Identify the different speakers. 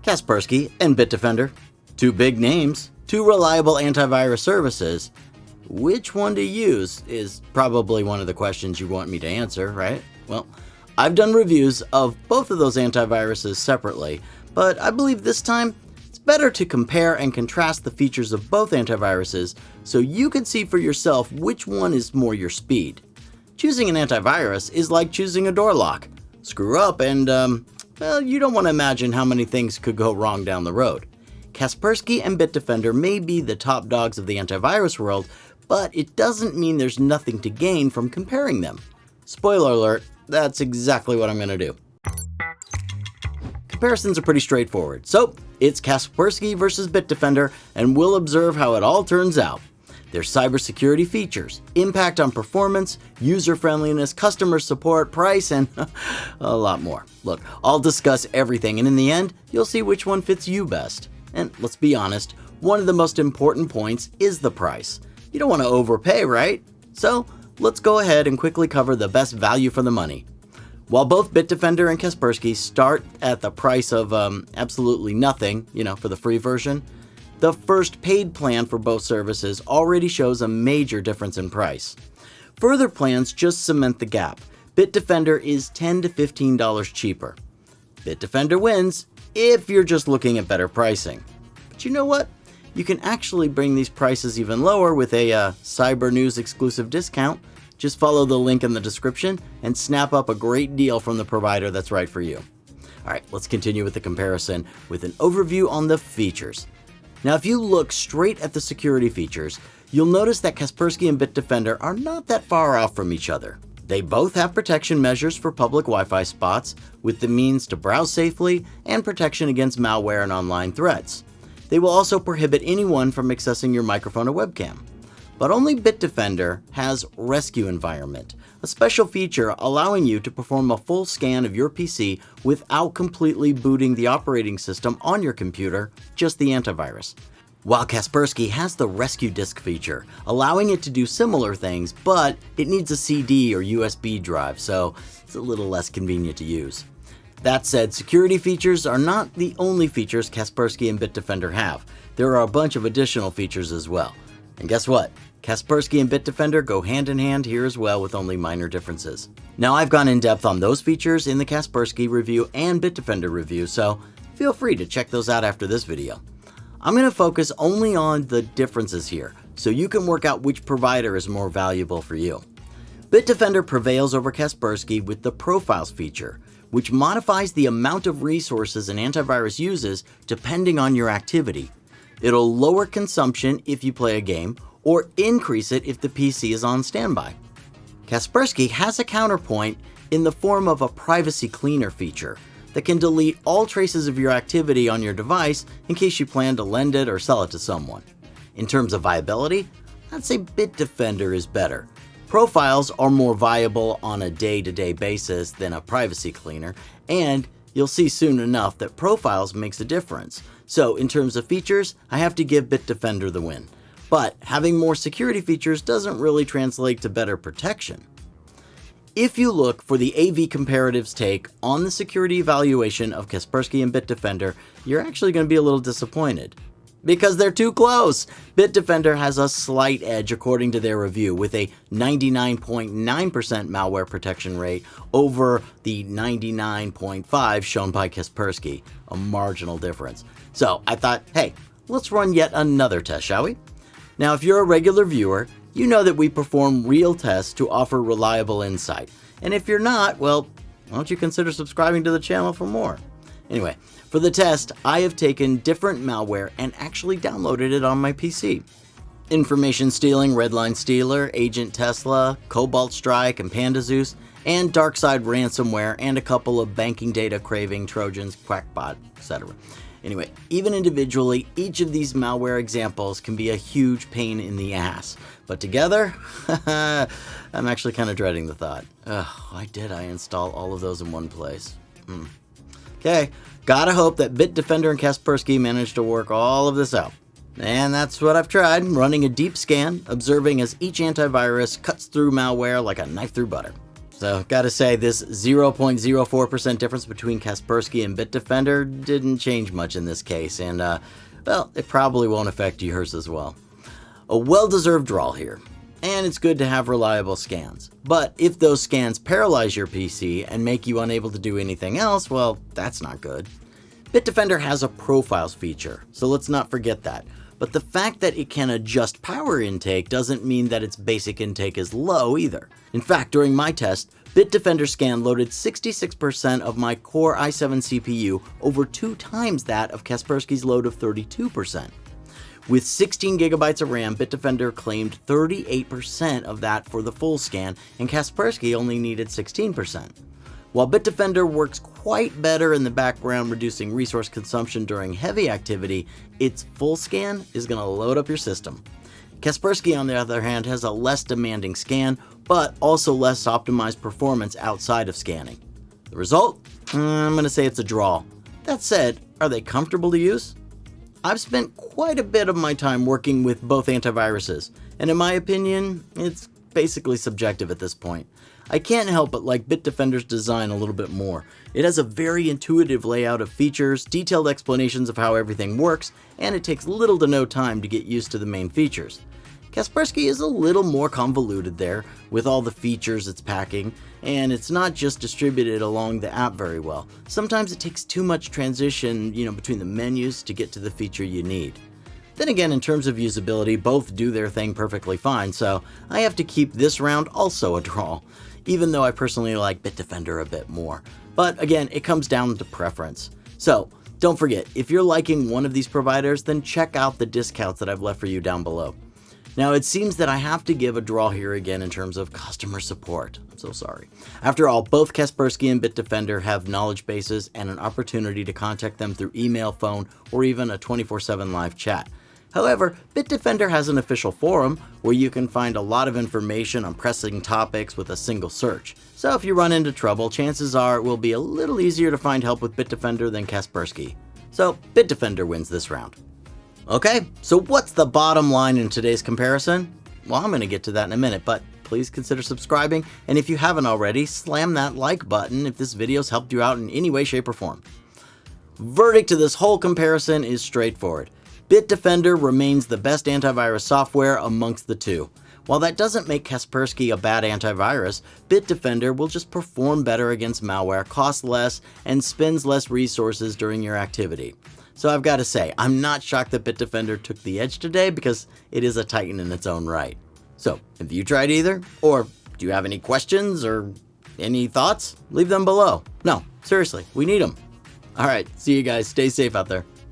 Speaker 1: Kaspersky and Bitdefender. Two big names, two reliable antivirus services. Which one to use is probably one of the questions you want me to answer, right? Well, I've done reviews of both of those antiviruses separately, but I believe this time it's better to compare and contrast the features of both antiviruses so you can see for yourself which one is more your speed. Choosing an antivirus is like choosing a door lock. Screw up and, you don't want to imagine how many things could go wrong down the road. Kaspersky and Bitdefender may be the top dogs of the antivirus world, but it doesn't mean there's nothing to gain from comparing them. Spoiler alert, that's exactly what I'm going to do. Comparisons are pretty straightforward, so it's Kaspersky versus Bitdefender, and we'll observe how it all turns out. Their cybersecurity features, impact on performance, user friendliness, customer support, price, and a lot more. Look, I'll discuss everything, and in the end, you'll see which one fits you best. And let's be honest, one of the most important points is the price. You don't want to overpay, right? So let's go ahead and quickly cover the best value for the money. While both Bitdefender and Kaspersky start at the price of absolutely nothing, for the free version, the first paid plan for both services already shows a major difference in price. Further plans just cement the gap. Bitdefender is $10 to $15 cheaper. Bitdefender wins if you're just looking at better pricing. But you know what? You can actually bring these prices even lower with a Cybernews exclusive discount. Just follow the link in the description and snap up a great deal from the provider that's right for you. Alright, let's continue with the comparison with an overview on the features. Now, if you look straight at the security features, you'll notice that Kaspersky and Bitdefender are not that far off from each other. They both have protection measures for public Wi-Fi spots, with the means to browse safely and protection against malware and online threats. They will also prohibit anyone from accessing your microphone or webcam. But only Bitdefender has Rescue Environment, a special feature allowing you to perform a full scan of your PC without completely booting the operating system on your computer, just the antivirus. While Kaspersky has the Rescue Disk feature, allowing it to do similar things, but it needs a CD or USB drive, so it's a little less convenient to use. That said, security features are not the only features Kaspersky and Bitdefender have. There are a bunch of additional features as well. And guess what? Kaspersky and Bitdefender go hand in hand here as well, with only minor differences. Now, I've gone in depth on those features in the Kaspersky review and Bitdefender review, so feel free to check those out after this video. I'm going to focus only on the differences here, so you can work out which provider is more valuable for you. Bitdefender prevails over Kaspersky with the Profiles feature, which modifies the amount of resources an antivirus uses depending on your activity. It'll lower consumption if you play a game, or increase it if the PC is on standby. Kaspersky has a counterpoint in the form of a privacy cleaner feature that can delete all traces of your activity on your device in case you plan to lend it or sell it to someone. In terms of viability, I'd say Bitdefender is better. Profiles are more viable on a day-to-day basis than a privacy cleaner, and you'll see soon enough that Profiles makes a difference. So in terms of features, I have to give Bitdefender the win. But having more security features doesn't really translate to better protection. If you look for the AV Comparatives take on the security evaluation of Kaspersky and Bitdefender, you're actually going to be a little disappointed. Because they're too close! Bitdefender has a slight edge according to their review, with a 99.9% malware protection rate over the 99.5% shown by Kaspersky, a marginal difference. So I thought, hey, let's run yet another test, shall we? Now, if you're a regular viewer, you know that we perform real tests to offer reliable insight. And if you're not, well, why don't you consider subscribing to the channel for more? Anyway, for the test, I have taken different malware and actually downloaded it on my PC. Information Stealing, Redline Stealer, Agent Tesla, Cobalt Strike, and PandaZeus, and DarkSide ransomware, and a couple of banking data craving Trojans, Quackbot, etc. Anyway, even individually, each of these malware examples can be a huge pain in the ass. But together, I'm actually kind of dreading the thought. Why did I install all of those in one place? Okay, gotta hope that Bitdefender and Kaspersky managed to work all of this out. And that's what I've tried, running a deep scan, observing as each antivirus cuts through malware like a knife through butter. So, gotta say, this 0.04% difference between Kaspersky and Bitdefender didn't change much in this case, and, well, it probably won't affect yours as well. A well-deserved draw here, and it's good to have reliable scans. But if those scans paralyze your PC and make you unable to do anything else, well, that's not good. Bitdefender has a profiles feature, so let's not forget that. But the fact that it can adjust power intake doesn't mean that its basic intake is low either. In fact, during my test, Bitdefender scan loaded 66% of my Core i7 CPU over 2 times that of Kaspersky's load of 32%. With 16 gigabytes of RAM, Bitdefender claimed 38% of that for the full scan, and Kaspersky only needed 16%. While Bitdefender works quite better in the background, reducing resource consumption during heavy activity, its full scan is going to load up your system. Kaspersky, on the other hand, has a less demanding scan, but also less optimized performance outside of scanning. The result? I'm going to say it's a draw. That said, are they comfortable to use? I've spent quite a bit of my time working with both antiviruses, and in my opinion, it's basically subjective at this point. I can't help but like Bitdefender's design a little bit more. It has a very intuitive layout of features, detailed explanations of how everything works, and it takes little to no time to get used to the main features. Kaspersky is a little more convoluted there, with all the features it's packing, and it's not just distributed along the app very well. Sometimes it takes too much transition, between the menus to get to the feature you need. Then again, in terms of usability, both do their thing perfectly fine, so I have to keep this round also a draw, even though I personally like Bitdefender a bit more. But again, it comes down to preference. So, don't forget, if you're liking one of these providers, then check out the discounts that I've left for you down below. Now, it seems that I have to give a draw here again in terms of customer support. I'm so sorry. After all, both Kaspersky and Bitdefender have knowledge bases and an opportunity to contact them through email, phone, or even a 24/7 live chat. However, Bitdefender has an official forum where you can find a lot of information on pressing topics with a single search. So if you run into trouble, chances are it will be a little easier to find help with Bitdefender than Kaspersky. So Bitdefender wins this round. Okay, so what's the bottom line in today's comparison? Well, I'm going to get to that in a minute, but please consider subscribing, and if you haven't already, slam that like button if this video's helped you out in any way, shape, or form. Verdict to this whole comparison is straightforward. Bitdefender remains the best antivirus software amongst the two. While that doesn't make Kaspersky a bad antivirus, Bitdefender will just perform better against malware, cost less, and spends less resources during your activity. So I've got to say, I'm not shocked that Bitdefender took the edge today because it is a titan in its own right. So, have you tried either? Or do you have any questions or any thoughts? Leave them below. No, seriously, we need them. Alright, see you guys. Stay safe out there.